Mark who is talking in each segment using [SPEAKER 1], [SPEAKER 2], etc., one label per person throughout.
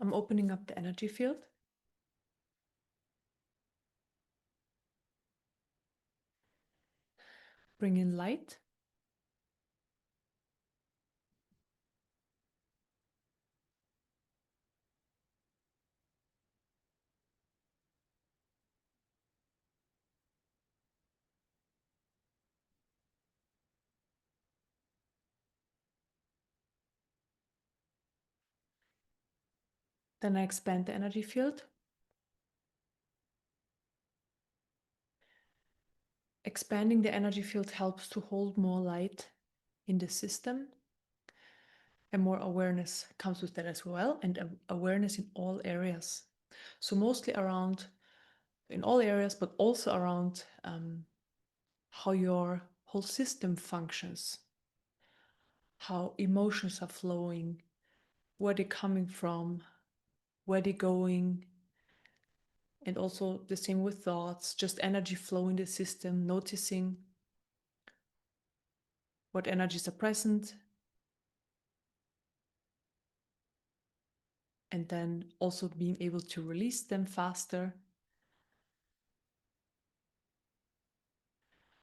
[SPEAKER 1] I'm opening up the energy field. Bring in light. Then I expand the energy field. Expanding the energy field helps to hold more light in the system, and more awareness comes with that as well, and awareness in all areas. So mostly around, in all areas, but also around how your whole system functions, how emotions are flowing, where they're coming from, where they're going, and also the same with thoughts, just energy flow in the system, noticing what energies are present, and then also being able to release them faster.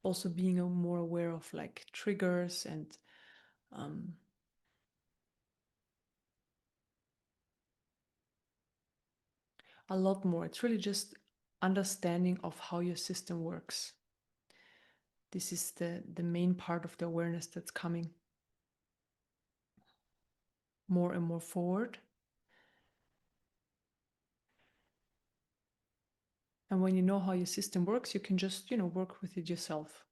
[SPEAKER 1] Also being more aware of like triggers and a lot more. It's really just understanding of how your system works. This is the main part of the awareness that's coming more and more forward. And when you know how your system works, you can just, work with it yourself.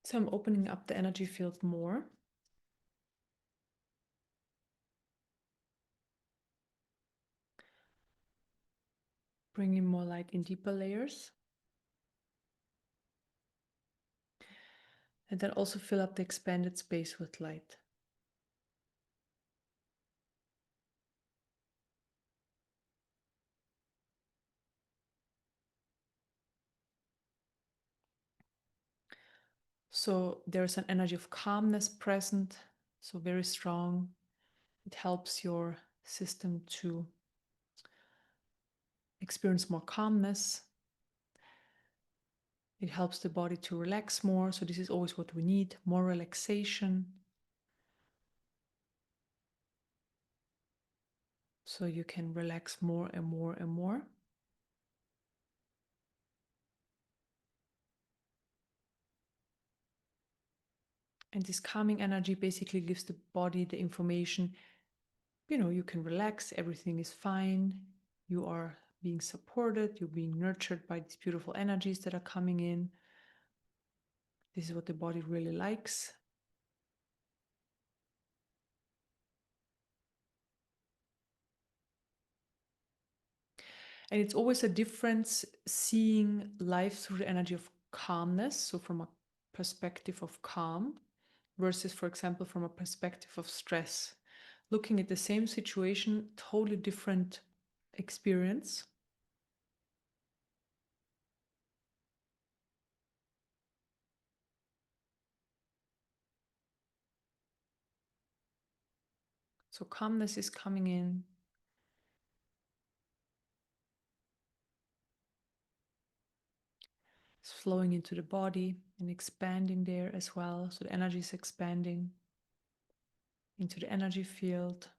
[SPEAKER 1] So I'm opening up the energy field more. Bringing more light in deeper layers. And then also fill up the expanded space with light. So there's an energy of calmness present, so very strong. It helps your system to experience more calmness. It helps the body to relax more. So this is always what we need, more relaxation. So you can relax more and more and more. And this calming energy basically gives the body the information, you can relax, everything is fine, you are being supported, you're being nurtured by these beautiful energies that are coming in. This is what the body really likes. And it's always a difference seeing life through the energy of calmness, so from a perspective of calm, versus, for example, from a perspective of stress. Looking at the same situation, totally different experience. So calmness is coming in. It's flowing into the body and expanding there as well. So the energy is expanding into the energy field.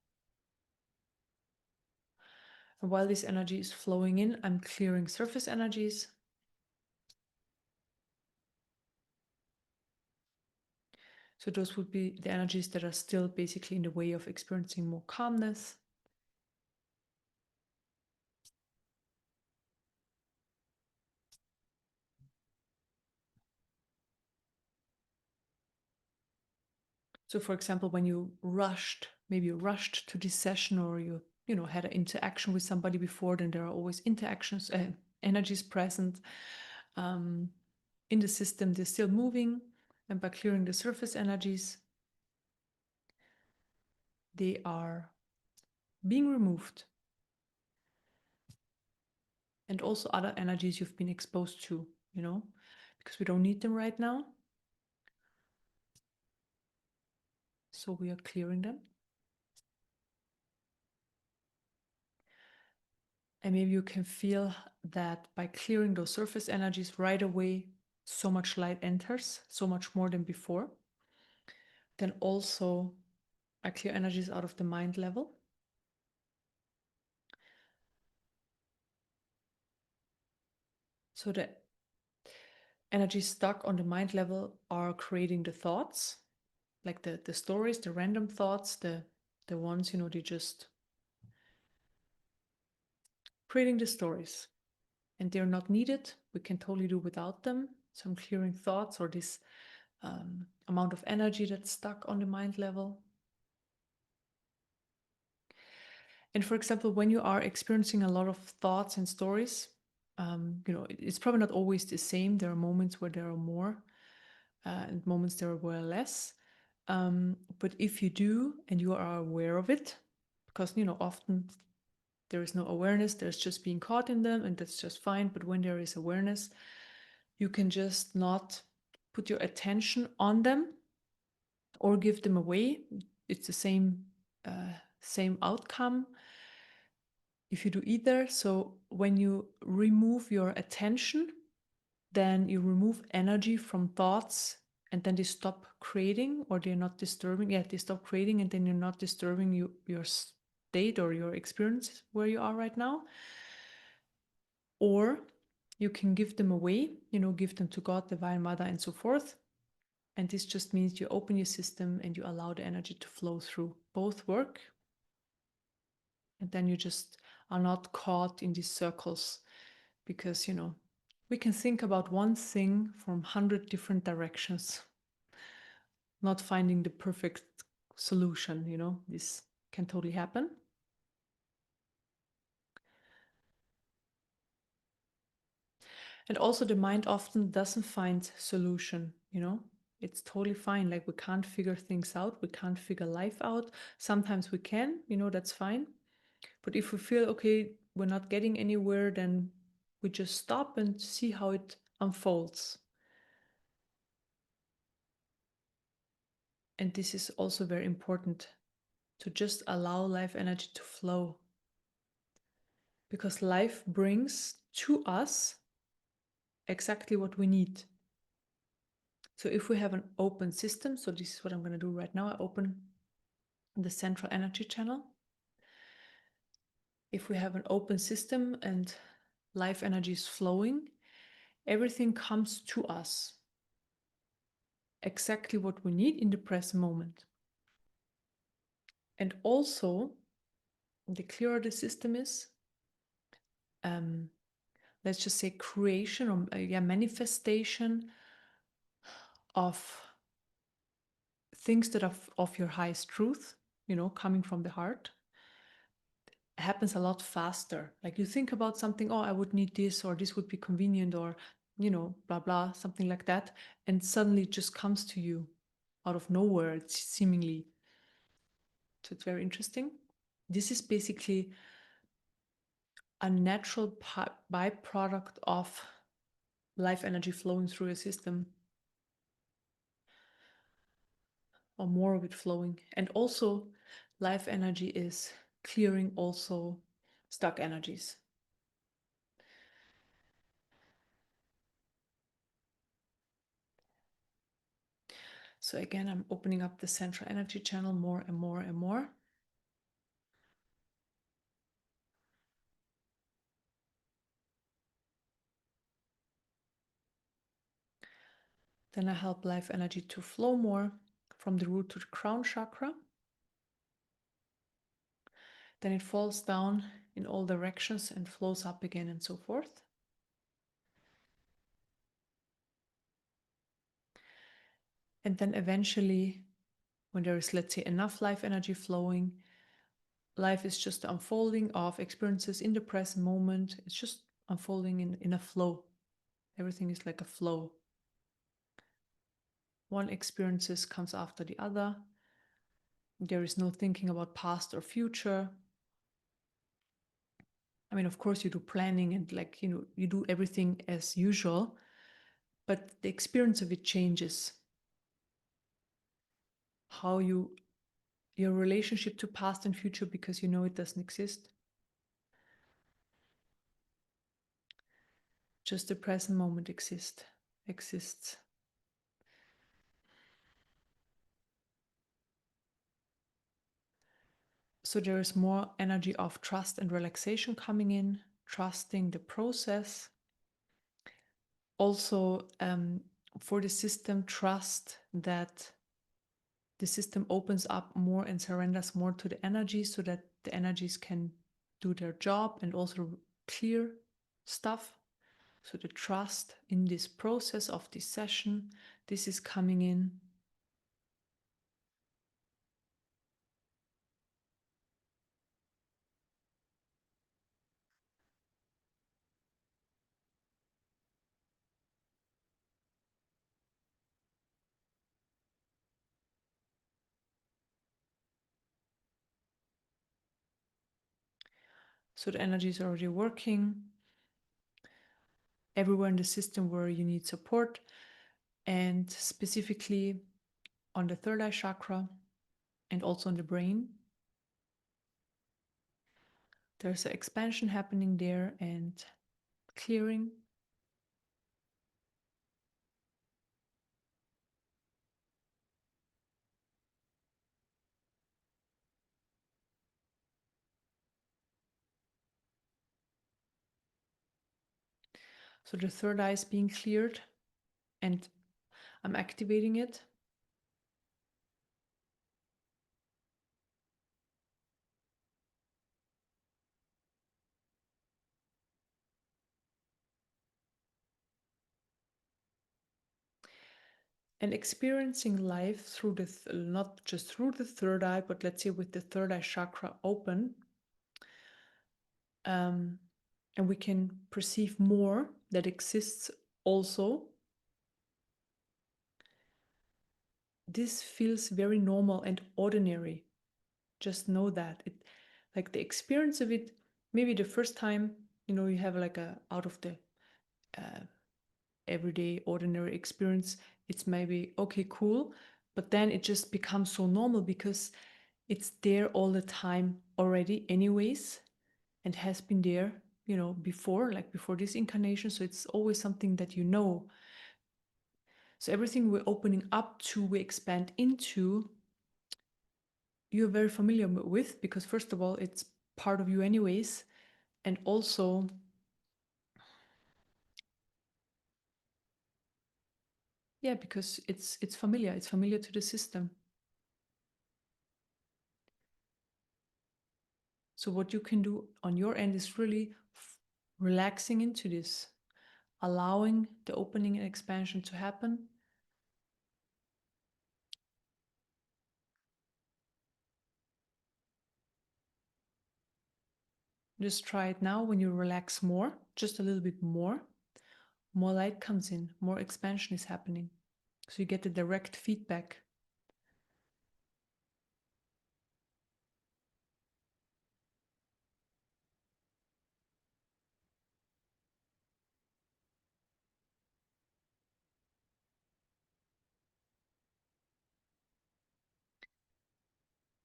[SPEAKER 1] And while this energy is flowing in, I'm clearing surface energies. So those would be the energies that are still basically in the way of experiencing more calmness. So for example, when maybe you rushed to this session, or you had an interaction with somebody before, then there are always interactions, energies present in the system. They're still moving, and by clearing the surface energies, they are being removed. and also other energies you've been exposed to, because we don't need them right now. So we are clearing them. And maybe you can feel that by clearing those surface energies right away, so much light enters, so much more than before. Then also I clear energies out of the mind level. So the energies stuck on the mind level are creating the thoughts, like the stories, the random thoughts, the ones, they just creating the stories. And they're not needed. We can totally do without them. So I'm clearing thoughts or this amount of energy that's stuck on the mind level. And for example, when you are experiencing a lot of thoughts and stories, it's probably not always the same. There are moments where there are more and moments there were less. But if you do and you are aware of it, because often there is no awareness, there's just being caught in them, and that's just fine. But when there is awareness, you can just not put your attention on them or give them away. It's the same outcome if you do either. So when you remove your attention, then you remove energy from thoughts, and then they stop creating, or they're not disturbing. Yeah, they stop creating, and then you're not disturbing your state or your experience where you are right now. Or you can give them away, give them to God, Divine Mother, and so forth. And this just means you open your system and you allow the energy to flow through. Both work. And then you just are not caught in these circles, because, we can think about one thing from 100 different directions, not finding the perfect solution. This can totally happen. And also the mind often doesn't find solution, it's totally fine. Like, we can't figure things out. We can't figure life out. Sometimes we can, that's fine. But if we feel, okay, we're not getting anywhere, then we just stop and see how it unfolds. And this is also very important, to just allow life energy to flow. Because life brings to us exactly what we need. So if we have an open system, so this is what I'm going to do right now. I open the central energy channel. If we have an open system and life energy is flowing, everything comes to us exactly what we need in the present moment. And also, the clearer the system is, let's just say creation or manifestation of things that are of your highest truth, coming from the heart, happens a lot faster. Like, you think about something, oh, I would need this, or this would be convenient, or blah blah, something like that, and suddenly it just comes to you out of nowhere. It's seemingly. So it's very interesting. This is basically a natural byproduct of life energy flowing through a system, or more of it flowing. And also, life energy is clearing also stuck energies. So again, I'm opening up the central energy channel more and more and more. Then I help life energy to flow more from the root to the crown chakra. Then it falls down in all directions and flows up again, and so forth. And then eventually, when there is, let's say, enough life energy flowing, life is just the unfolding of experiences in the present moment. It's just unfolding in a flow. Everything is like a flow. One experiences comes after the other. There is no thinking about past or future. I mean, of course, you do planning and you do everything as usual, but the experience of it changes. How your relationship to past and future, because it doesn't exist. Just the present moment exists. So there is more energy of trust and relaxation coming in, trusting the process. Also, for the system, trust that the system opens up more and surrenders more to the energy so that the energies can do their job and also clear stuff. So the trust in this process of this session, this is coming in. So the energy is already working everywhere in the system where you need support, and specifically on the third eye chakra and also on the brain. There's an expansion happening there and clearing. So the third eye is being cleared and I'm activating it. And experiencing life through not just through the third eye, but let's say with the third eye chakra open. And we can perceive more that exists also. This feels very normal and ordinary. Just know that like the experience of it, maybe the first time you have like a out of the everyday ordinary experience, it's maybe okay, cool, but then it just becomes so normal because it's there all the time already anyways, and has been there before, like before this incarnation. So it's always something that so everything we're opening up to, we expand into, you're very familiar with, because first of all it's part of you anyways, and also because it's familiar to the system. So what you can do on your end is really relaxing into this, allowing the opening and expansion to happen. Just try it now. When you relax more, just a little bit more light comes in, more expansion is happening. So you get the direct feedback.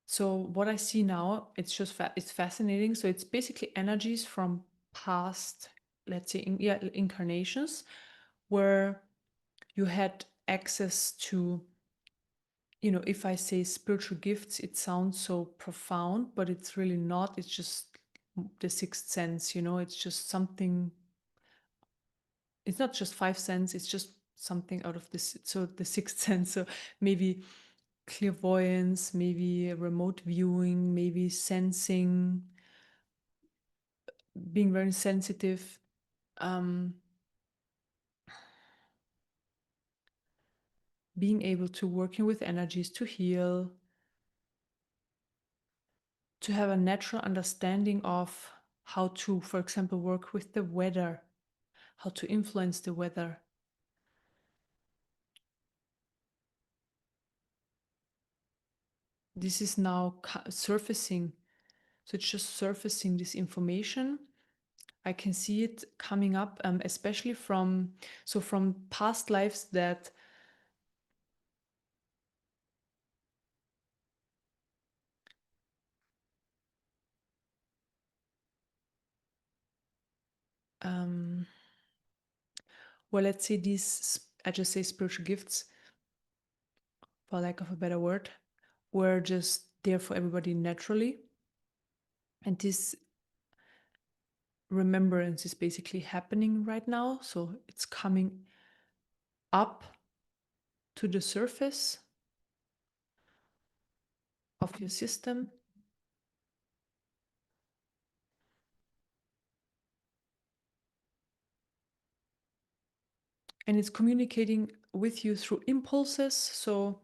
[SPEAKER 1] So what I see now, it's just it's fascinating. So it's basically energies from past, let's say, incarnations, where you had access to, if I say spiritual gifts, it sounds so profound, but it's really not. It's just the sixth sense, it's just something. It's not just five sense, it's just something out of this. So the sixth sense, so maybe clairvoyance, maybe remote viewing, maybe sensing, being very sensitive. Being able to working with energies to heal, to have a natural understanding of how to, for example, work with the weather, how to influence the weather. This is now surfacing. So it's just surfacing this information. I can see it coming up, especially from past lives that well, let's say these, I just say spiritual gifts, for lack of a better word, were just there for everybody naturally. And this remembrance is basically happening right now. So it's coming up to the surface of your system. And it's communicating with you through impulses. So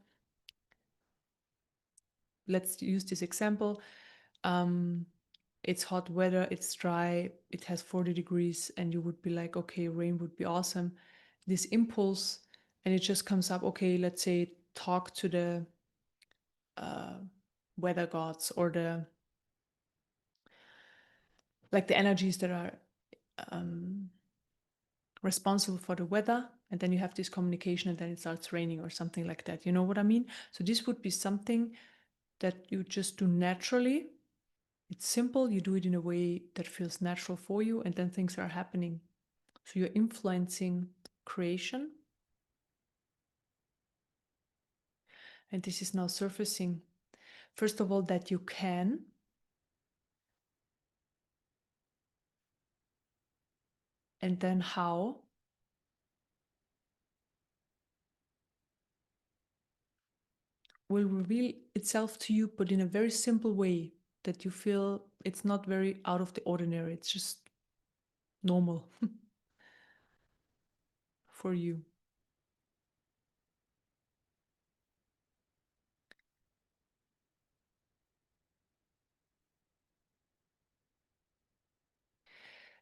[SPEAKER 1] let's use this example. It's hot weather, it's dry, it has 40 degrees, and you would be like, okay, rain would be awesome. This impulse, and it just comes up, okay, let's say talk to the uh, weather gods, or the energies that are responsible for the weather, and then you have this communication, and then it starts raining or something like that. You know what I mean? So this would be something that you just do naturally. It's simple, you do it in a way that feels natural for you, and then things are happening. So you're influencing creation. And this is now surfacing. First of all, that you can. And then how. Will reveal itself to you, but in a very simple way that you feel it's not very out of the ordinary. It's just normal for you.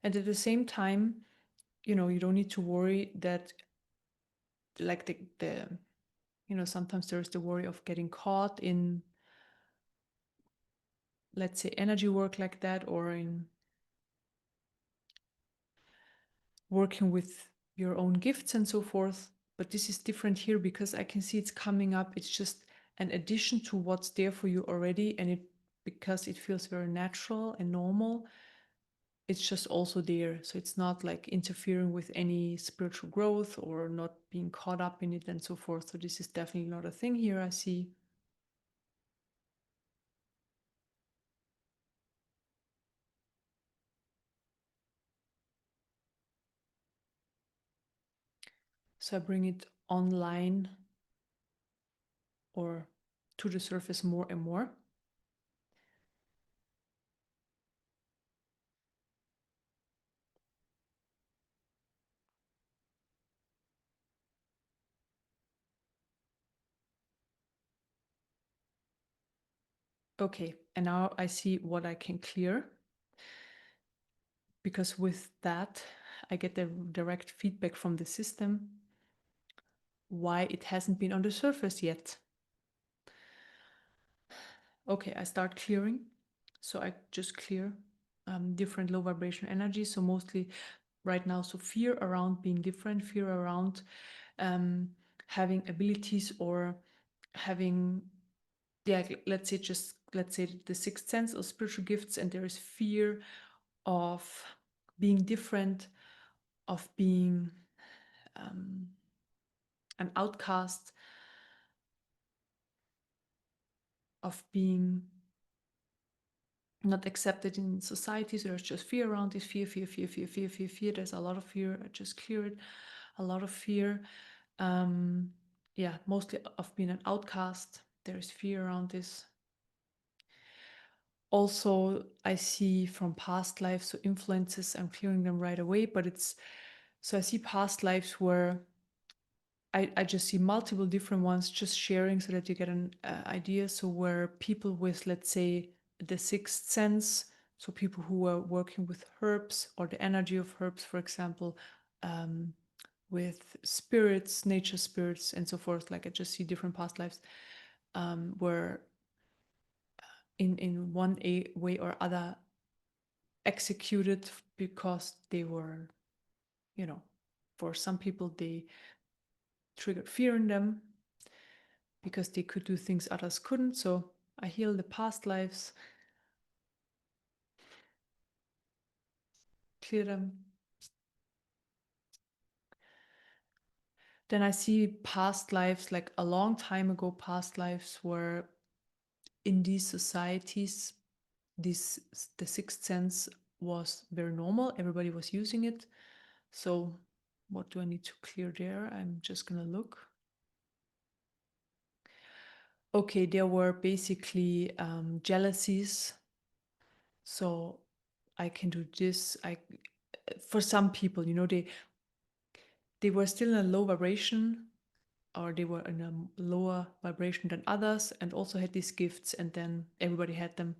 [SPEAKER 1] And at the same time, you don't need to worry that, like sometimes there's the worry of getting caught in, let's say, energy work like that, or in working with your own gifts and so forth. But this is different here because I can see it's coming up. It's just an addition to what's there for you already, and because it feels very natural and normal, it's just also there. So it's not like interfering with any spiritual growth or not being caught up in it and so forth. So this is definitely not a thing here, I see. So I bring it online, or to the surface, more and more. Okay, and now I see what I can clear, because with that I get the direct feedback from the system why it hasn't been on the surface yet. Okay, I start clearing. So I just clear different low vibration energies. So mostly right now, so fear around being different, fear around having abilities, or having, yeah, let's say the sixth sense or spiritual gifts, and there is fear of being different, of being an outcast, of being not accepted in society. So there's just fear around this, fear, fear, fear, fear, fear, fear, fear. There's a lot of fear. I just clear it. A lot of fear. Yeah, mostly of being an outcast. There is fear around this. Also, I see from past lives, so influences, I'm clearing them right away, but so I see past lives where I just see multiple different ones, just sharing so that you get an idea. So where people with, let's say, the sixth sense, so people who are working with herbs, or the energy of herbs, for example, with spirits, nature spirits, and so forth. Like I just see different past lives where in one way or other executed because they were, for some people, they triggered fear in them because they could do things others couldn't. So I heal the past lives, clear them. Then I see past lives, like a long time ago, past lives where in these societies, the sixth sense was very normal. Everybody was using it. So what do I need to clear there? I'm just going to look. Okay, there were basically jealousies. So I can do this. For some people, they were still in a low vibration, or they were in a lower vibration than others, and also had these gifts, and then everybody had them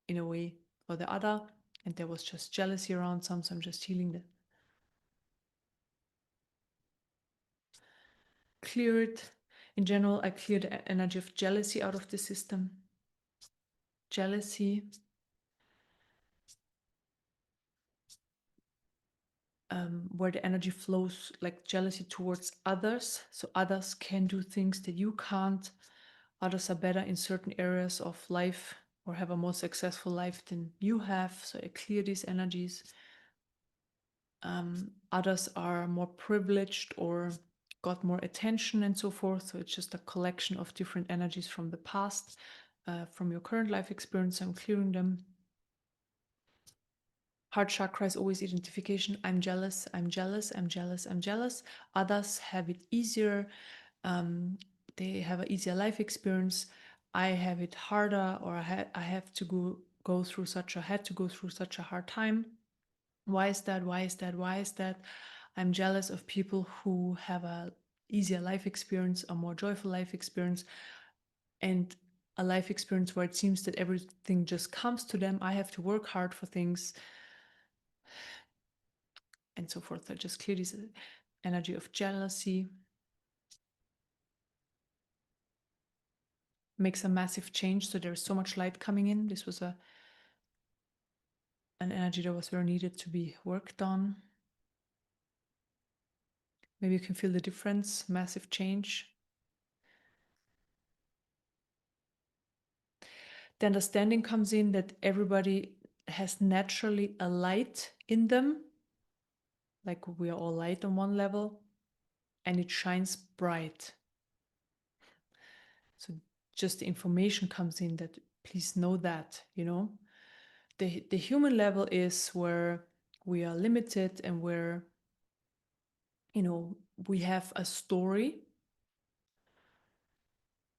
[SPEAKER 1] in a way or the other, and there was just jealousy around some, so I'm just healing that. Clear it. In general, I clear the energy of jealousy out of the system. Jealousy. Where the energy flows like jealousy towards others. So others can do things that you can't. Others are better in certain areas of life or have a more successful life than you have. So I clear these energies. Others are more privileged or got more attention and so forth. So it's just a collection of different energies from the past, from your current life experience. I'm clearing them. Heart chakra is always identification. I'm jealous, I'm jealous, I'm jealous, I'm jealous. Others have it easier. They have an easier life experience. I have it harder, or I have to go through had to go through such a hard time. Why is that? Why is that? Why is that? I'm jealous of people who have a easier life experience, a more joyful life experience, and a life experience where it seems that everything just comes to them. I have to work hard for things and so forth. I just clear this energy of jealousy. Makes a massive change. So there's so much light coming in. This was an energy that was very needed to be worked on. Maybe you can feel the difference, massive change. The understanding comes in that everybody has naturally a light in them. Like we are all light on one level, and it shines bright. So just the information comes in that please know that, the human level is where we are limited and where, we have a story.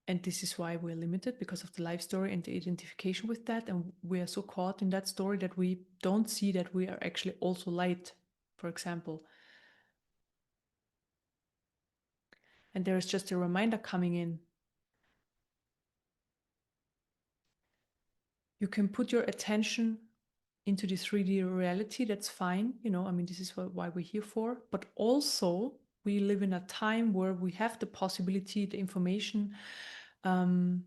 [SPEAKER 1] And this is why we're limited, because of the life story and the identification with that. And we are so caught in that story that we don't see that we are actually also light, for example. And there is just a reminder coming in. You can put your attention into the 3D reality, that's fine. This is why we're here for. But also, we live in a time where we have the possibility, the information, the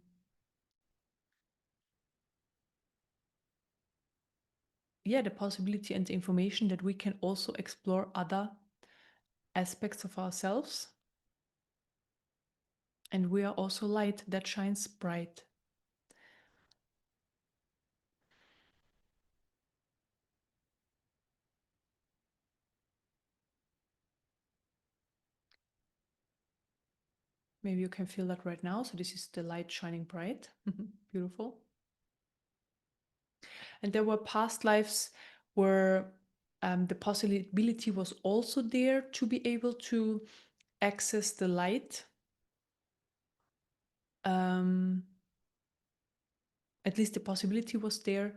[SPEAKER 1] possibility and the information that we can also explore other aspects of ourselves. And we are also light that shines bright. Maybe you can feel that right now. So this is the light shining bright. Beautiful. And there were past lives where the possibility was also there to be able to access the light. At least the possibility was there,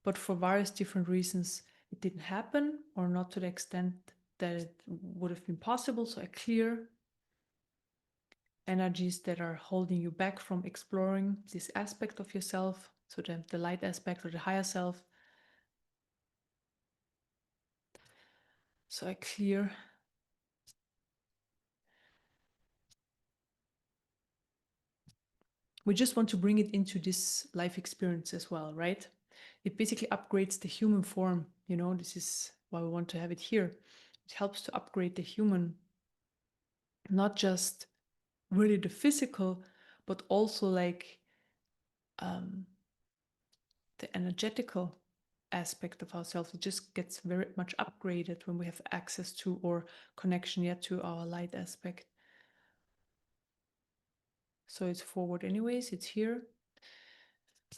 [SPEAKER 1] but for various different reasons, it didn't happen, or not to the extent that it would have been possible. So I clear energies that are holding you back from exploring this aspect of yourself, so the light aspect or the higher self. So I clear. We just want to bring it into this life experience as well, right? it basically upgrades the human form. You know, this is why we want to have it here. It helps to upgrade the human, not just really the physical, but also like the energetical aspect of ourselves. It just gets very much upgraded when we have access to or connection yet to our light aspect. So it's forward anyways, it's here.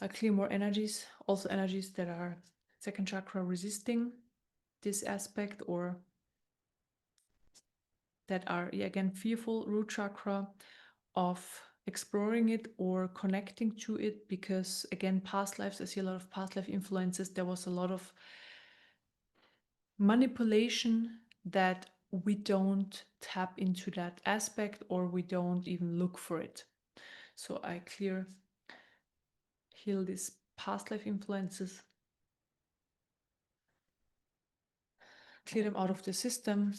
[SPEAKER 1] I clear more energies, also energies that are second chakra resisting this aspect, or that are again fearful, root chakra, of exploring it or connecting to it, because again past lives, I see a lot of past life influences. There was a lot of manipulation that we don't tap into that aspect, or we don't even look for it. So I heal these past life influences, clear them out of the system.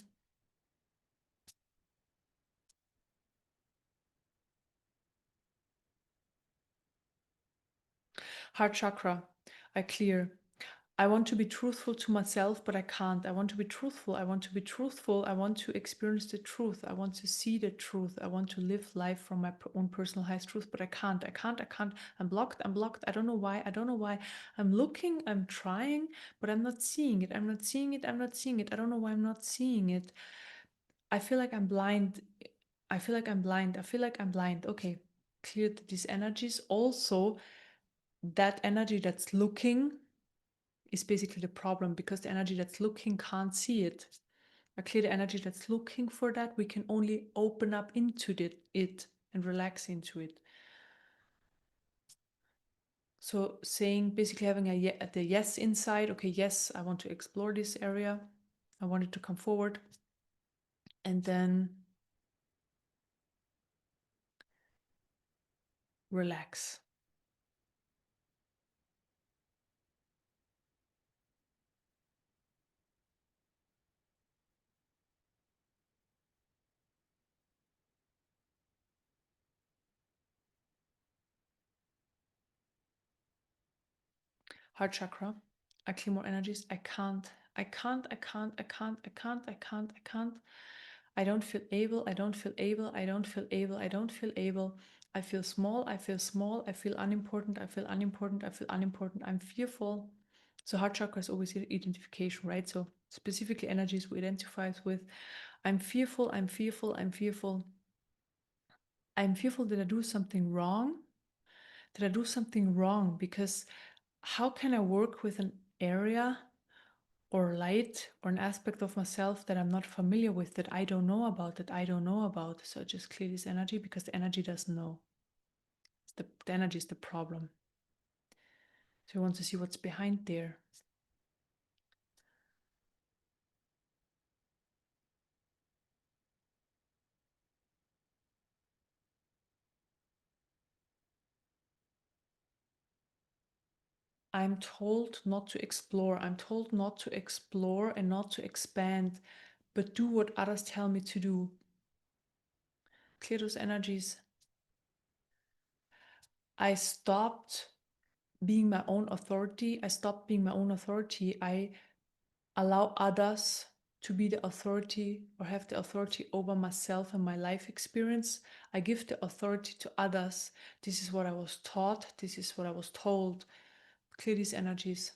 [SPEAKER 1] Heart chakra, I clear. I want to be truthful to myself, but I can't. I want to be truthful. I want to be truthful. I want to experience the truth. I want to see the truth. I want to live life from my own personal highest truth, but I can't. I can't. I can't. I'm blocked. I'm blocked. I don't know why. I don't know why. I'm looking. I'm trying, but I'm not seeing it. I'm not seeing it. I'm not seeing it. I don't know why I'm not seeing it. I feel like I'm blind. I feel like I'm blind. I feel like I'm blind. Okay, cleared these energies. Also, that energy that's looking is basically the problem, because the energy that's looking can't see it. A clear energy that's looking for that, we can only open up into it and relax into it. So saying, basically having the yes inside, okay, yes, I want to explore this area. I want it to come forward. And then relax. Heart chakra, I clear more energies. I can't. I can't. I can't. I can't. I can't. I can't. I can't. I don't feel able. I don't feel able. I don't feel able. I don't feel able. I feel small. I feel small. I feel unimportant. I feel unimportant. I feel unimportant. I'm fearful. So heart chakra is always identification, right? So specifically energies we identify with. I'm fearful. I'm fearful. I'm fearful. I'm fearful that I do something wrong. That I do something wrong, because how can I work with an area or light or an aspect of myself that I'm not familiar with, that I don't know about, that I don't know about? So I just clear this energy, because the energy doesn't know. The energy is the problem. So I want to see what's behind there. I'm told not to explore. I'm told not to explore and not to expand, but do what others tell me to do. Clear those energies. I stopped being my own authority. I stopped being my own authority. I allow others to be the authority, or have the authority over myself and my life experience. I give the authority to others. This is what I was taught. This is what I was told. Clear these energies.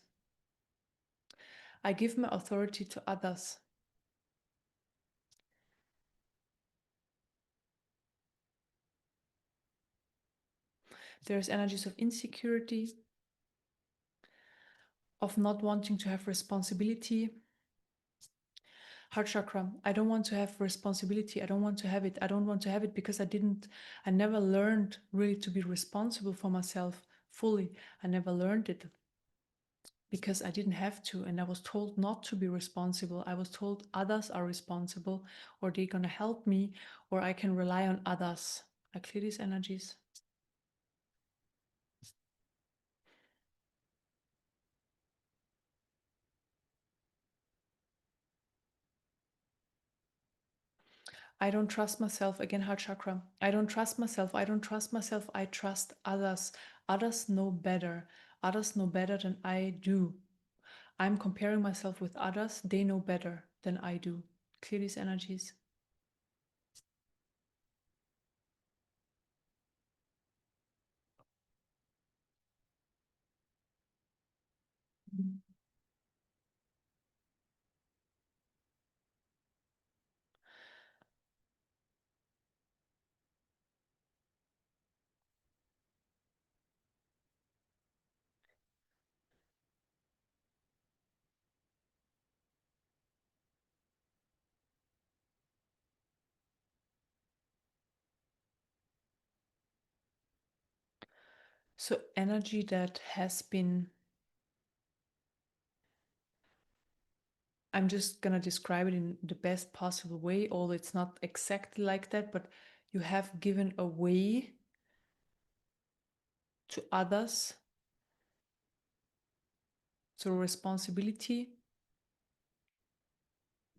[SPEAKER 1] I give my authority to others. There's energies of insecurity, of not wanting to have responsibility. Heart chakra, I don't want to have responsibility. I don't want to have it. I don't want to have it because I never learned really to be responsible for myself fully. I never learned it because I didn't have to, and I was told not to be responsible. I was told others are responsible, or they're gonna help me, or I can rely on others. I clear these energies. I don't trust myself. Again, heart chakra. I don't trust myself. I don't trust myself. I trust others. Others know better. Others know better than I do. I'm comparing myself with others. They know better than I do. Clear these energies. So energy that has been, I'm just going to describe it in the best possible way, although it's not exactly like that, but you have given away to others. So responsibility,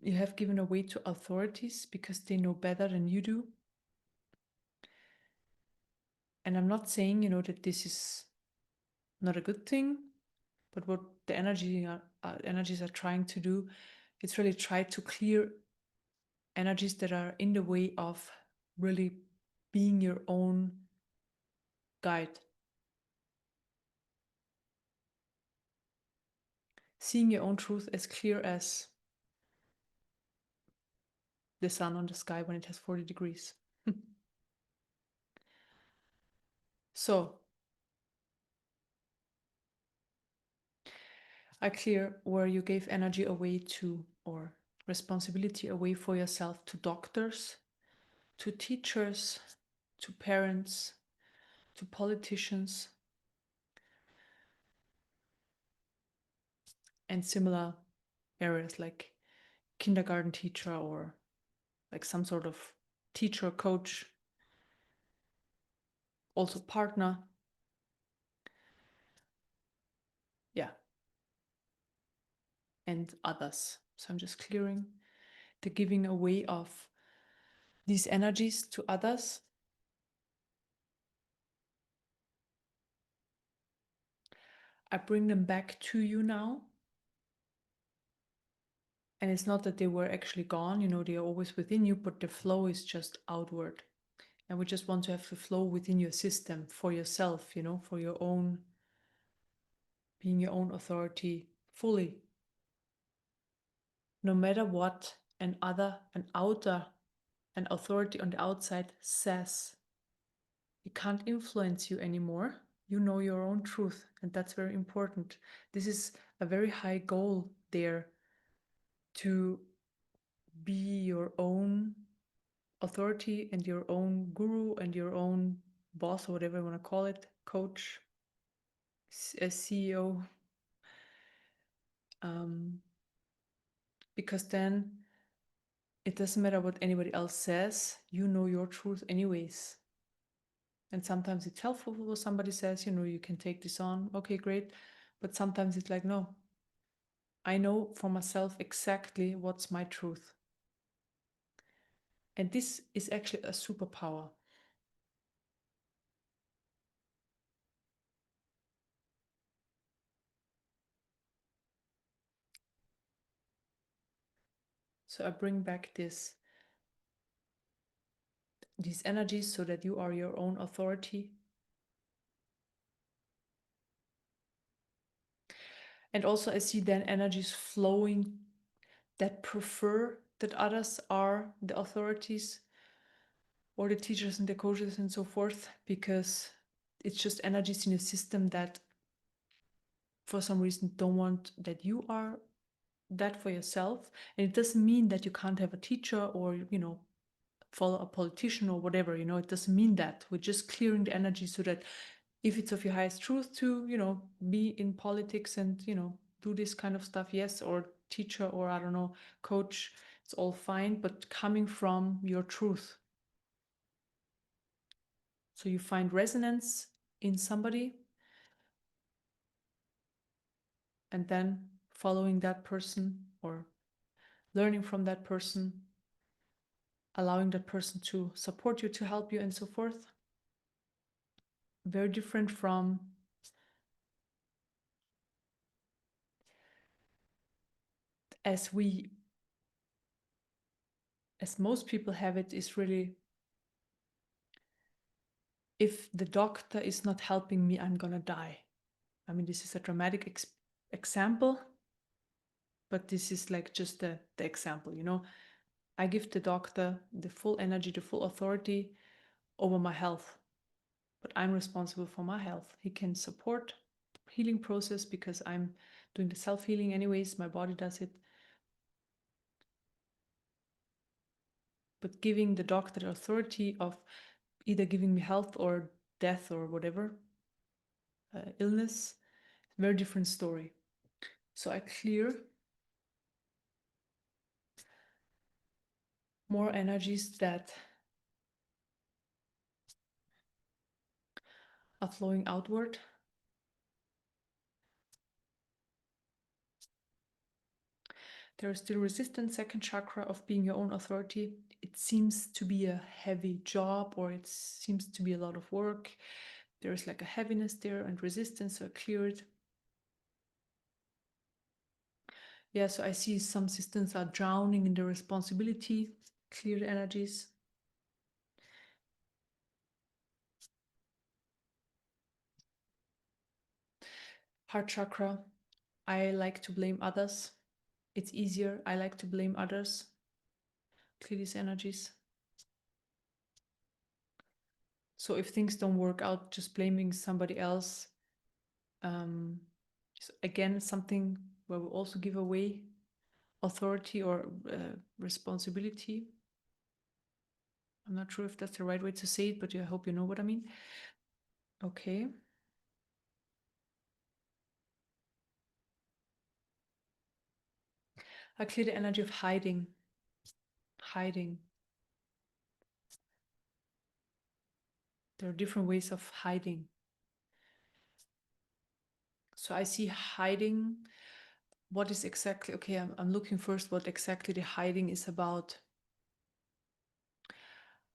[SPEAKER 1] you have given away to authorities because they know better than you do. And I'm not saying, that this is not a good thing, but what the energies are trying to do, it's really try to clear energies that are in the way of really being your own guide. Seeing your own truth as clear as the sun on the sky when it has 40 degrees. So I clear where you gave energy away to, or responsibility away for yourself, to doctors, to teachers, to parents, to politicians, and similar areas like kindergarten teacher or like some sort of teacher, coach, also partner. Yeah. And others. So I'm just clearing the giving away of these energies to others. I bring them back to you now. And it's not that they were actually gone, they are always within you, but the flow is just outward. And we just want to have the flow within your system for yourself, for your own, being your own authority fully. No matter what an authority on the outside says, it can't influence you anymore. You know your own truth, and that's very important. This is a very high goal there, to be your own authority and your own guru and your own boss, or whatever you want to call it, coach, CEO. Because then it doesn't matter what anybody else says, you know your truth anyways. And sometimes it's helpful what somebody says, you can take this on, okay, great. But sometimes it's like, no, I know for myself exactly what's my truth. And this is actually a superpower. So I bring back these energies so that you are your own authority. And also I see then energies flowing that prefer that others are the authorities or the teachers and the coaches and so forth, because it's just energies in your system that for some reason don't want that you are that for yourself. And it doesn't mean that you can't have a teacher or follow a politician or whatever, it doesn't mean that. We're just clearing the energy so that if it's of your highest truth to be in politics and do this kind of stuff, yes, or teacher, or I don't know, coach, it's all fine, but coming from your truth. So you find resonance in somebody, and then following that person or learning from that person, allowing that person to support you, to help you, and so forth. Very different from as most people have it, is really, if the doctor is not helping me, I'm gonna die. I mean, this is a dramatic example, but this is like just the example, you know. I give the doctor the full energy, the full authority over my health, but I'm responsible for my health. He can support the healing process because I'm doing the self-healing anyways, my body does it. But giving the doctor the authority of either giving me health or death or whatever, illness, very different story. So I clear more energies that are flowing outward. There is still resistance, second chakra, of being your own authority. It seems to be a heavy job, or it seems to be a lot of work. There is like a heaviness there and resistance, so I clear it. Yeah, so I see some systems are drowning in the responsibility, clear the energies. Heart chakra, I like to blame others. It's easier. I like to blame others. Clear these energies. So if things don't work out, just blaming somebody else. So again, something where we also give away authority or responsibility. I'm not sure if that's the right way to say it, but I hope you know what I mean. Okay. I clear the energy of hiding. Hiding. There are different ways of hiding. So I see hiding. What is exactly, okay, I'm looking first what exactly the hiding is about.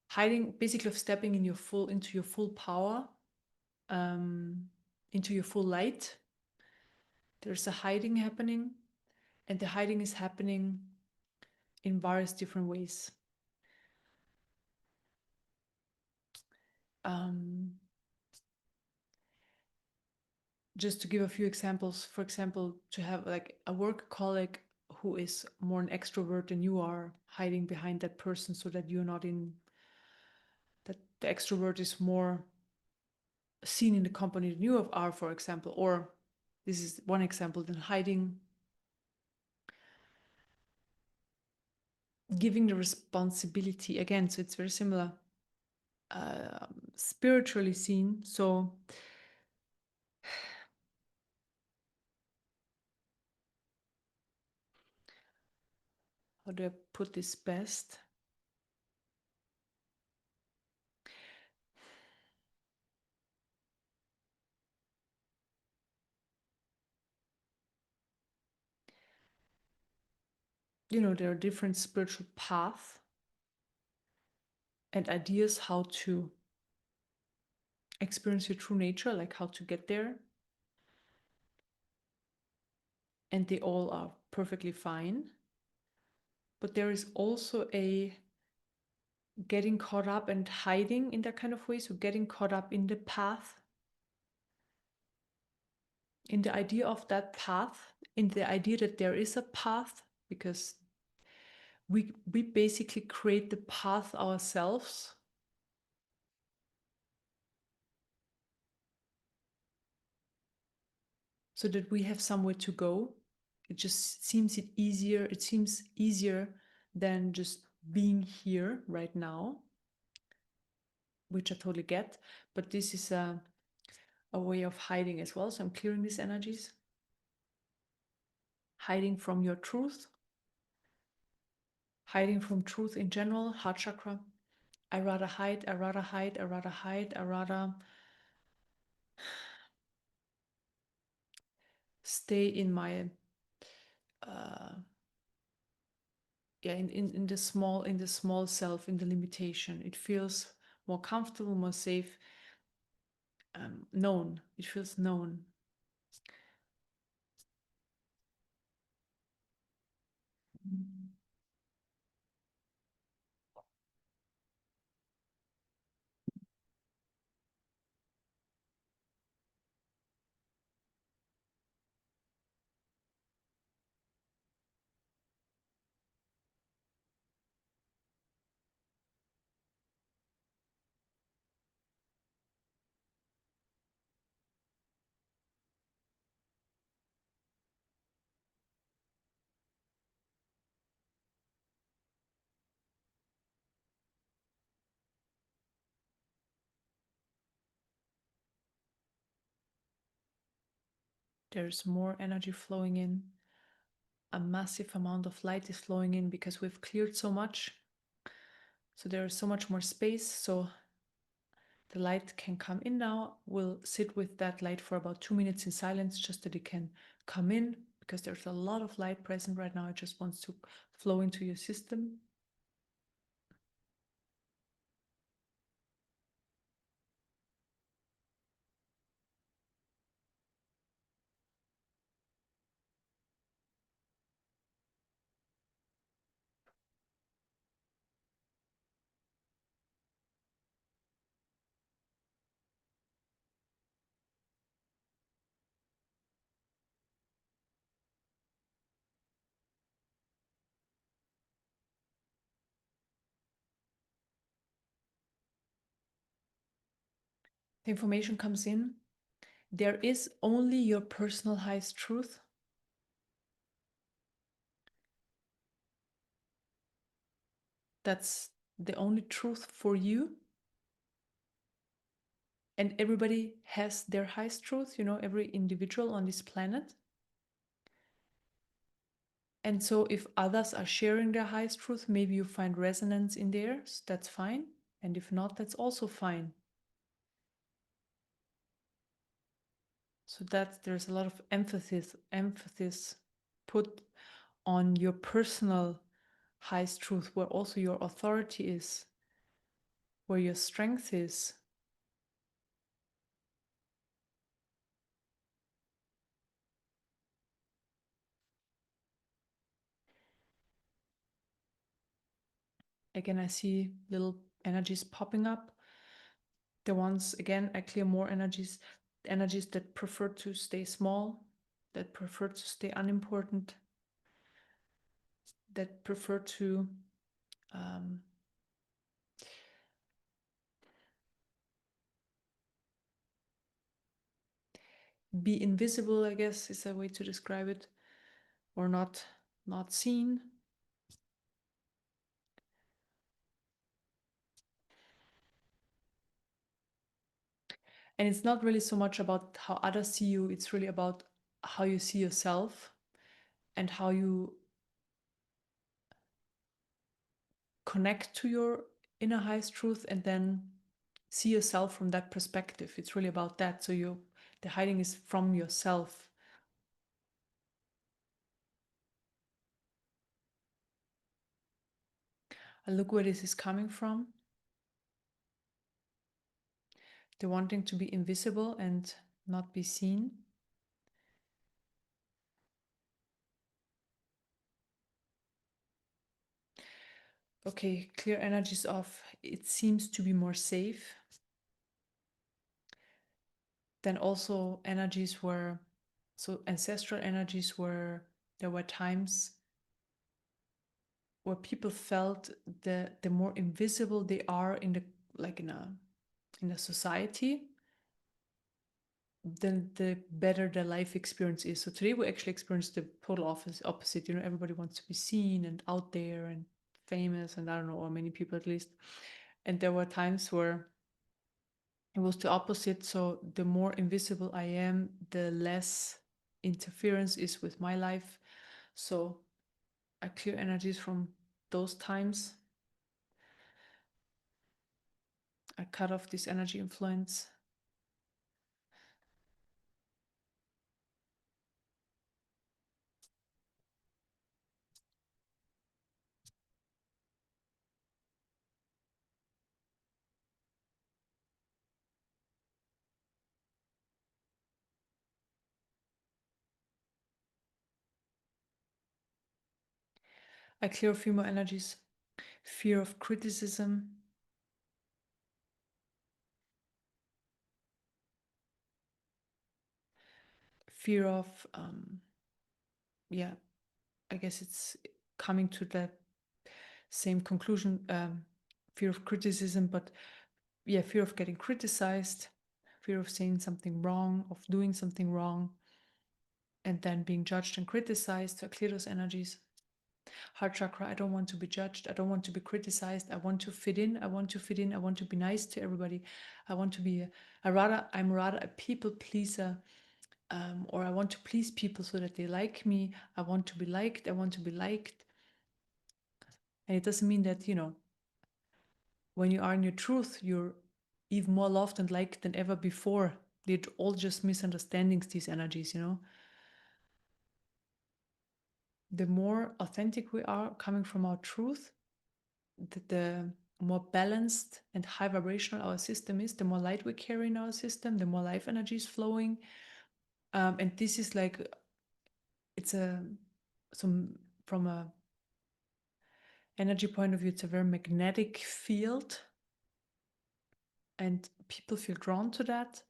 [SPEAKER 1] Hiding, basically, of stepping into your full power, into your full light. There's a hiding happening, and the hiding is happening in various different ways. Just to give a few examples, for example, to have like a work colleague who is more an extrovert than you are, hiding behind that person so that you're not in, that the extrovert is more seen in the company than you are, for example. Or this is one example, then hiding, giving the responsibility again. So it's very similar, spiritually seen. So how do I put this best? You know, there are different spiritual paths and ideas how to experience your true nature, like how to get there. And they all are perfectly fine. But there is also a getting caught up and hiding in that kind of way. So getting caught up in the path, in the idea of that path, in the idea that there is a path, because we basically create the path ourselves. So that we have somewhere to go. It just seems easier. It seems easier than just being here right now, which I totally get. But this is a way of hiding as well. So I'm clearing these energies. Hiding from your truth. Hiding from truth in general, heart chakra. I rather hide, I rather hide, I rather hide, I rather stay in my in the small self, in the limitation. It feels more comfortable, more safe, known. It feels known. There's more energy flowing in. A massive amount of light is flowing in because we've cleared so much. So there is so much more space. So the light can come in now. We'll sit with that light for about 2 minutes in silence, just that it can come in, because there's a lot of light present right now. It just wants to flow into your system. The information comes in. There is only your personal highest truth. That's the only truth for you. And everybody has their highest truth, every individual on this planet. And so if others are sharing their highest truth, maybe you find resonance in theirs, that's fine. And if not, that's also fine. So that there's a lot of emphasis put on your personal highest truth, where also your authority is, where your strength is. Again, I see little energies popping up. The ones, again, I clear more energies that prefer to stay small, that prefer to stay unimportant, that prefer to be invisible, I guess is a way to describe it, or not seen. And it's not really so much about how others see you, it's really about how you see yourself and how you connect to your inner highest truth and then see yourself from that perspective. It's really about that. So the hiding is from yourself. And look where this is coming from. The wanting to be invisible and not be seen. Okay, clear energies of it seems to be more safe. Then also energies where, so ancestral energies where there were times where people felt the more invisible they are in a society, then the better the life experience is. So today we actually experience the total opposite. Everybody wants to be seen and out there and famous, and I don't know, or many people at least. And there were times where it was the opposite. So the more invisible I am, the less interference is with my life. So I clear energies from those times. I cut off this energy influence. I clear a few more energies. Fear of criticism. Fear of, I guess it's coming to the same conclusion. Fear of criticism, but fear of getting criticized, fear of saying something wrong, of doing something wrong, and then being judged and criticized. So I clear those energies. Heart chakra, I don't want to be judged. I don't want to be criticized. I want to fit in. I want to fit in. I want to be nice to everybody. I want to be I'm rather a people pleaser or I want to please people so that they like me. I want to be liked. I want to be liked. And it doesn't mean that, when you are in your truth, you're even more loved and liked than ever before. They're all just misunderstandings, these energies. The more authentic we are coming from our truth, the more balanced and high vibrational our system is, the more light we carry in our system, the more life energy is flowing. And this is like, it's from a energy point of view, it's a very magnetic field, and people feel drawn to that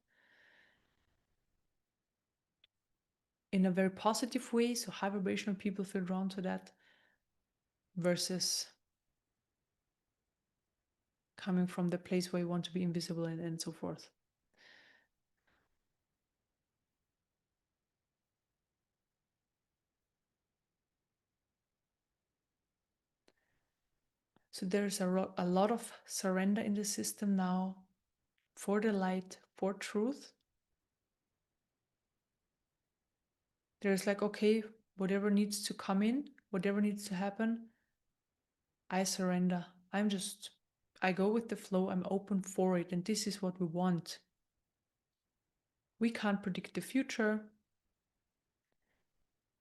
[SPEAKER 1] in a very positive way. So high vibrational people feel drawn to that versus coming from the place where you want to be invisible and so forth. So there's a lot of surrender in the system now for the light, for truth. There's like, okay, whatever needs to come in, whatever needs to happen, I surrender. I go with the flow, I'm open for it, and this is what we want. We can't predict the future.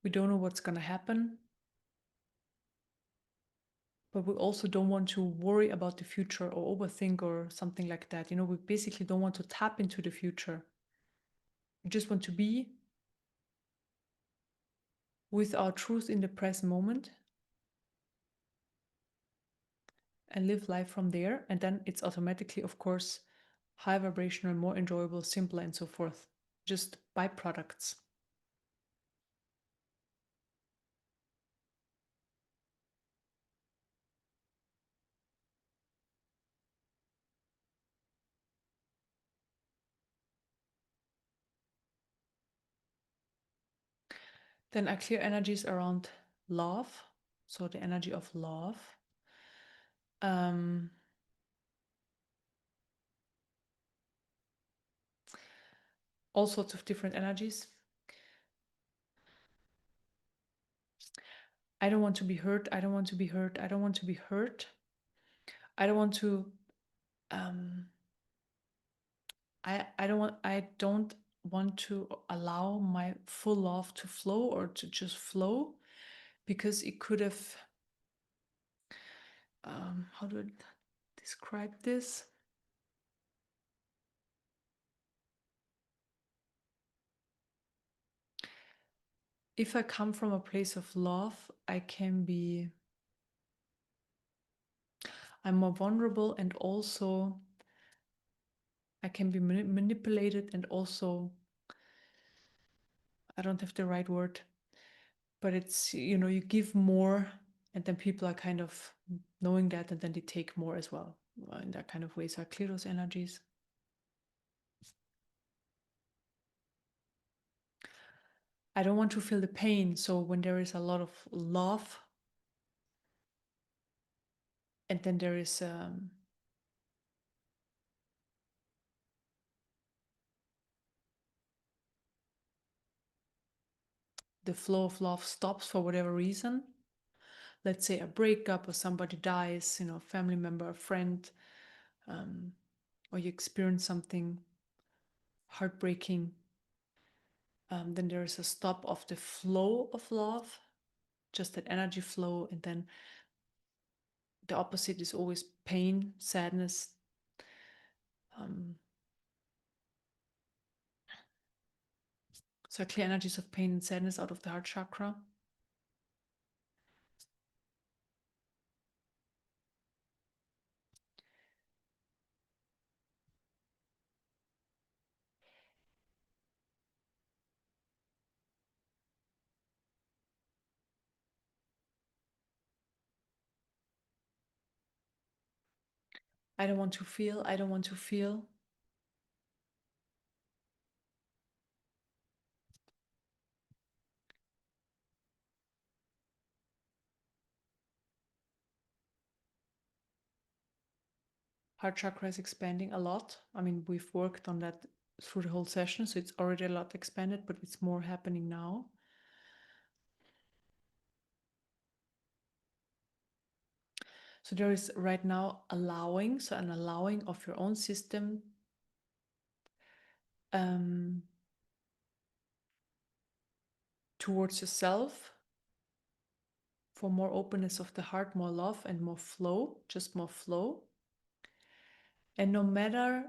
[SPEAKER 1] We don't know what's going to happen. But we also don't want to worry about the future or overthink or something like that. We basically don't want to tap into the future. We just want to be with our truth in the present moment and live life from there. And then it's automatically, of course, high vibrational, more enjoyable, simpler, and so forth. Just byproducts. Then I clear energies around love. So the energy of love. All sorts of different energies. I don't want to be hurt. I don't want to be hurt. I don't want to be hurt. I don't want to I don't want to allow my full love to flow or to just flow, because it could have how do I describe this? If I come from a place of love, I'm more vulnerable, and also I can be manipulated, and also I don't have the right word, but it's, you give more, and then people are kind of knowing that, and then they take more as well, in that kind of way. So I clear those energies. I don't want to feel the pain. So when there is a lot of love, and then there is the flow of love stops for whatever reason. Let's say a breakup, or somebody dies, a family member, a friend, or you experience something heartbreaking. Then there is a stop of the flow of love, just that energy flow, and then the opposite is always pain, sadness. So I clear energies of pain and sadness out of the heart chakra. I don't want to feel. I don't want to feel. Heart chakra is expanding a lot. I mean, we've worked on that through the whole session, so it's already a lot expanded, but it's more happening now. So there is right now allowing, so an allowing of your own system towards yourself, for more openness of the heart, more love and more flow, just more flow. And no matter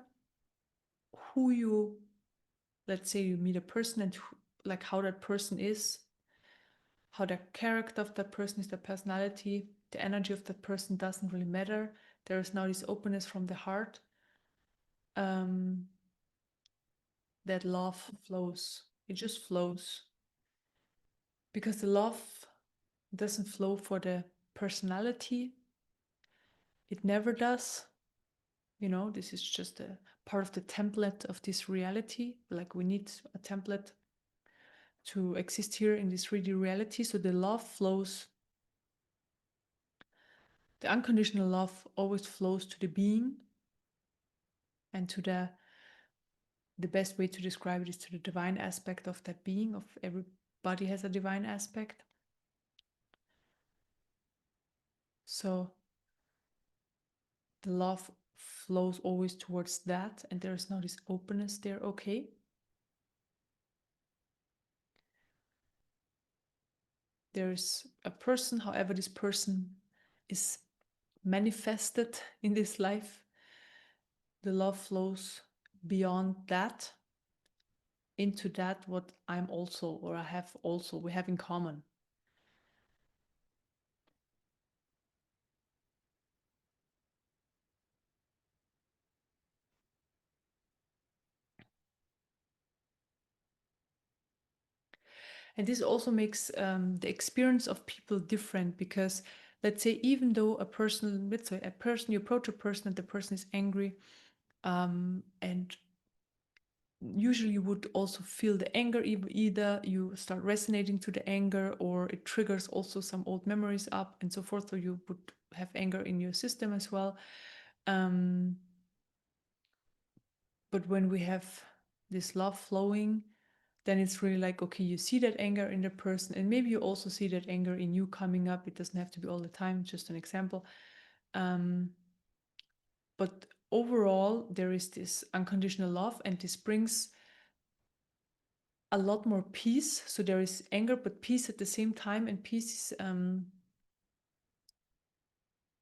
[SPEAKER 1] who you, let's say you meet a person and like how that person is, how the character of that person is, the personality, the energy of that person doesn't really matter. There is now this openness from the heart. That love flows. It just flows. Because the love doesn't flow for the personality. It never does. You know, this is just a part of the template of this reality. Like we need a template to exist here in this 3D reality. So the love flows. The unconditional love always flows to the being and to the best way to describe it is to the divine aspect of that being. Of everybody has a divine aspect. So the love flows always towards that, and there is now this openness there. Okay, there is a person, however this person is manifested in this life, the love flows beyond that into that what I'm also, or I have also, we have in common. And this also makes the experience of people different, because let's say even though a person, let's say a person, you approach a person and the person is angry, and usually you would also feel the anger, either you start resonating to the anger or it triggers also some old memories up and so forth, so you would have anger in your system as well. But when we have this love flowing, then it's really like, okay, you see that anger in the person, and maybe you also see that anger in you coming up. It doesn't have to be all the time, just an example. But overall, there is this unconditional love, and this brings a lot more peace. So there is anger, but peace at the same time, and peace is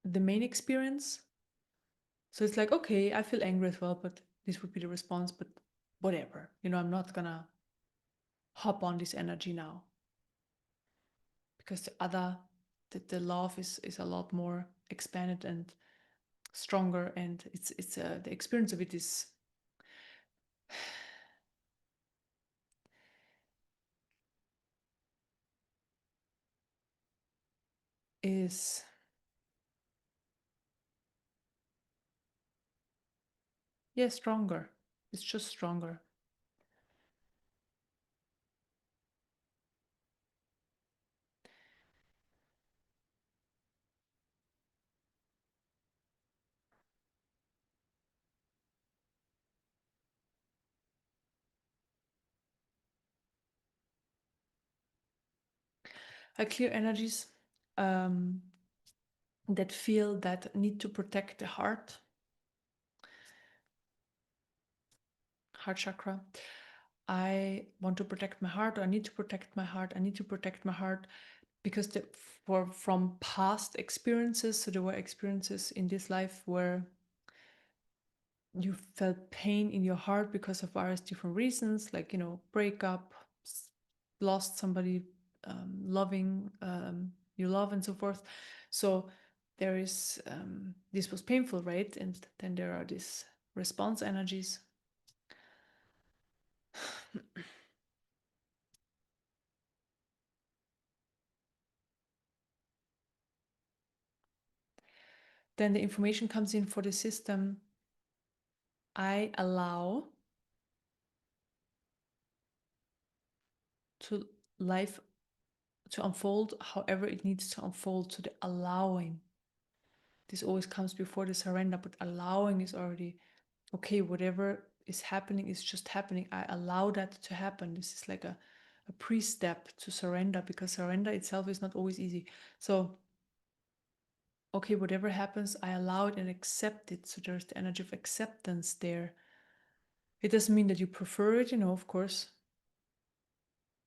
[SPEAKER 1] the main experience. So it's like, okay, I feel angry as well, but this would be the response, but whatever, you know, I'm not gonna hop on this energy now, because the love is a lot more expanded and stronger, and it's the experience of it is yeah, stronger. It's just stronger. Clear energies that feel that need to protect the heart chakra. I want to protect my heart, or I need to protect my heart. I need to protect my heart because from past experiences, so there were experiences in this life where you felt pain in your heart because of various different reasons, like, you know, breakup, lost somebody loving you love, and so forth. So there is this was painful, right? And then there are these response energies. Then the information comes in for the system. I allow to life to unfold however it needs to unfold. So the allowing, this always comes before the surrender, but allowing is already okay. Whatever is happening is just happening. I allow that to happen. This is like a pre-step to surrender, because surrender itself is not always easy. So, okay, whatever happens, I allow it and accept it. So there's the energy of acceptance there. It doesn't mean that you prefer it, of course.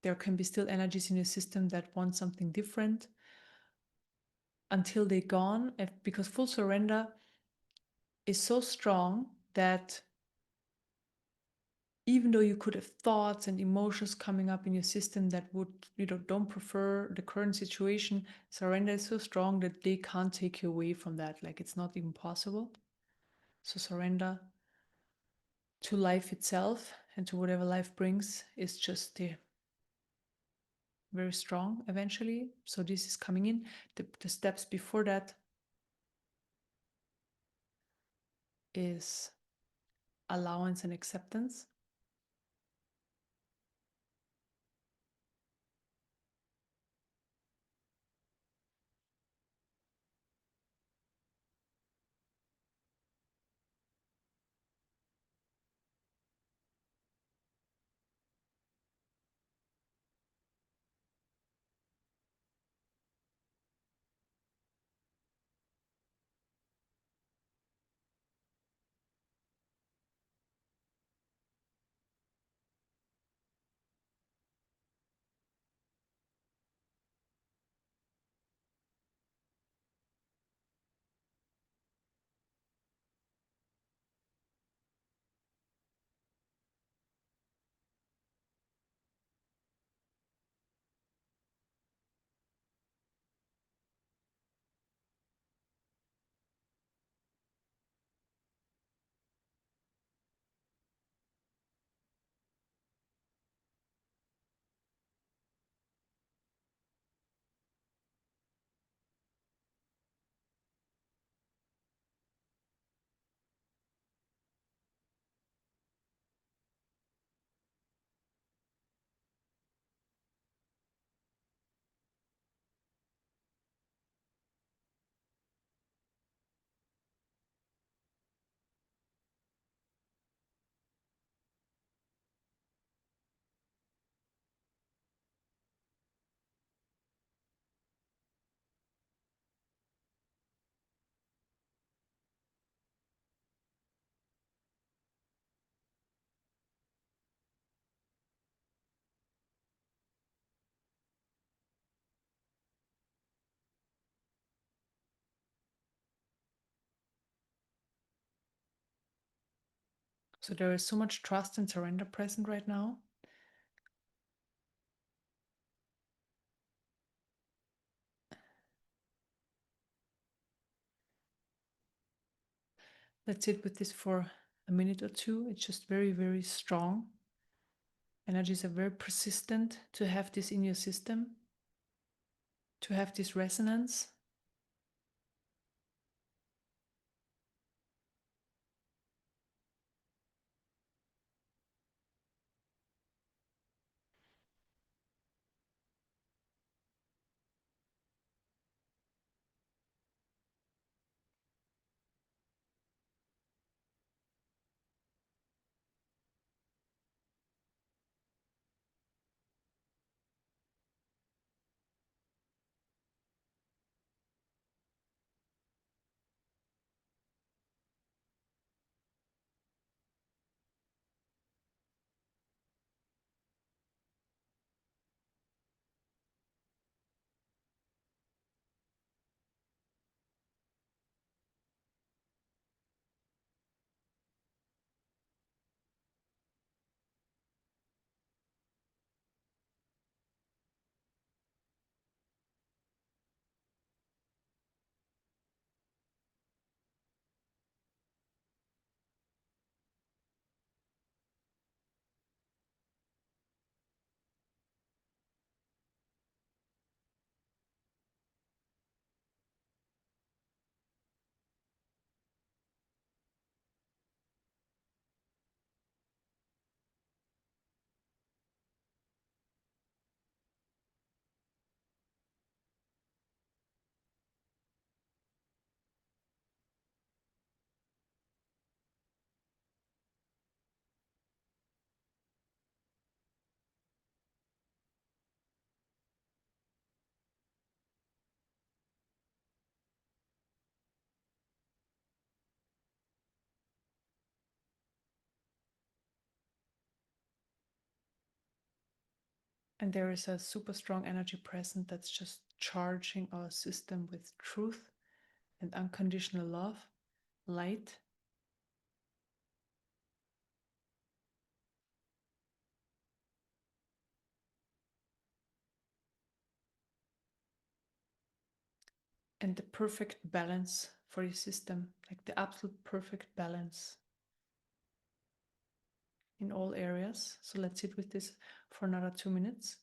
[SPEAKER 1] There can be still energies in your system that want something different until they're gone, because full surrender is so strong that even though you could have thoughts and emotions coming up in your system that would, don't prefer the current situation, surrender is so strong that they can't take you away from that. Like, it's not even possible. So surrender to life itself and to whatever life brings is just very strong eventually. So this is coming in. The steps before that is allowance and acceptance. So there is so much trust and surrender present right now. Let's sit with this for a minute or two. It's just very, very strong. Energies are very persistent to have this in your system, to have this resonance. And there is a super strong energy present that's just charging our system with truth and unconditional love, light. And the perfect balance for your system, like the absolute perfect balance in all areas. So let's sit with this for another 2 minutes.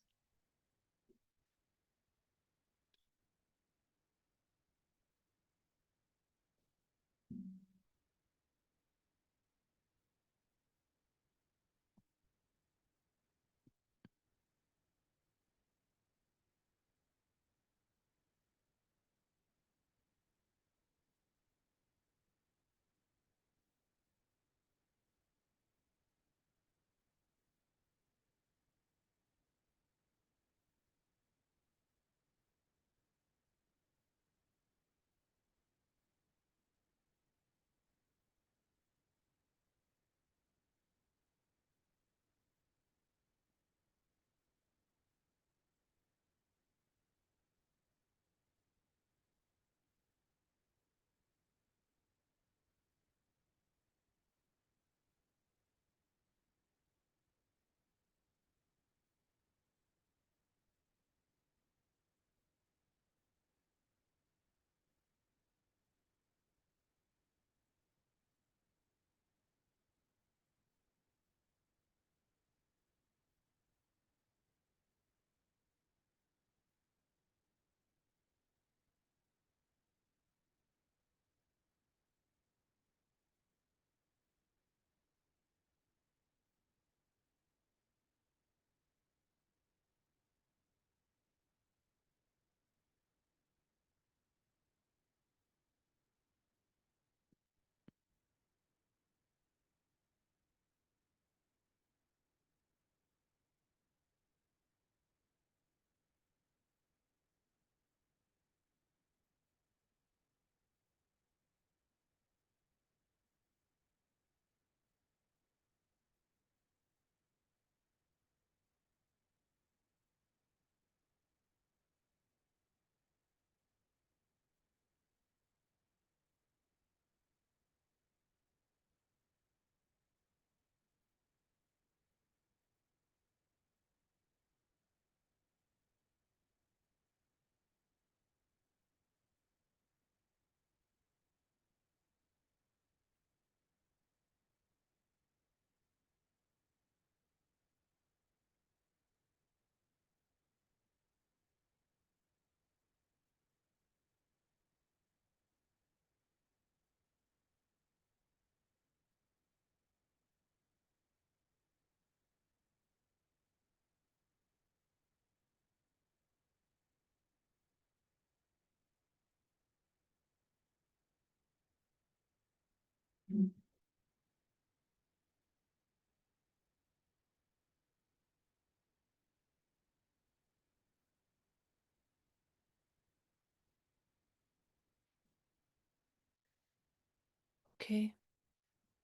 [SPEAKER 1] Okay,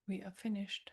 [SPEAKER 1] we are finished.